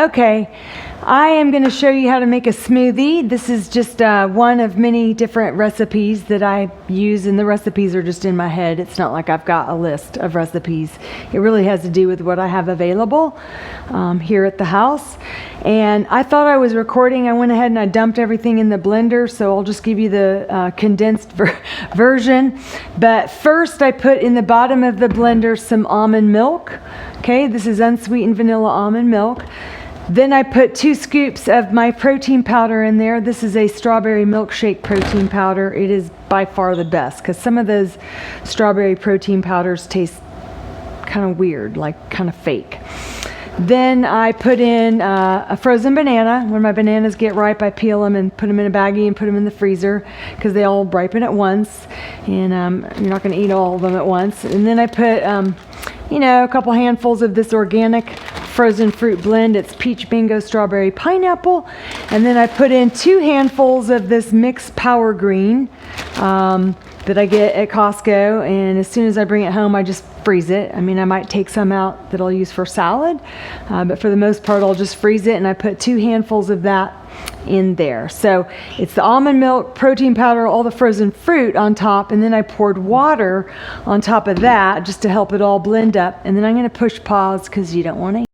Okay, I am going to show you how to make a smoothie. This is just one of many different recipes that I use, and the recipes are just in my head. It's not like I've got a list of recipes. It really has to do with what I have available here at the house. And I thought I was recording. I went ahead and I dumped everything in the blender, so I'll just give you the condensed version. But first I put in the bottom of the blender some almond milk. Okay, this is unsweetened vanilla almond milk. Then I put 2 scoops of my protein powder in there. This is a strawberry milkshake protein powder. It is by far the best because some of those strawberry protein powders taste kind of weird, like kind of fake. Then I put in a frozen banana. When my bananas get ripe, I peel them and put them in a baggie and put them in the freezer because they all ripen at once. And you're not going to eat all of them at once. And then I put, a couple handfuls of this organic frozen fruit blend. It's peach, mango, strawberry, pineapple. And then I put in 2 handfuls of this mixed power green that I get at Costco. And as soon as I bring it home, I just freeze it. I mean, I might take some out that I'll use for salad, but for the most part, I'll just freeze it. And I put 2 handfuls of that in there. So it's the almond milk, protein powder, all the frozen fruit on top, and then I poured water on top of that just to help it all blend up. And then I'm going to push pause because you don't want to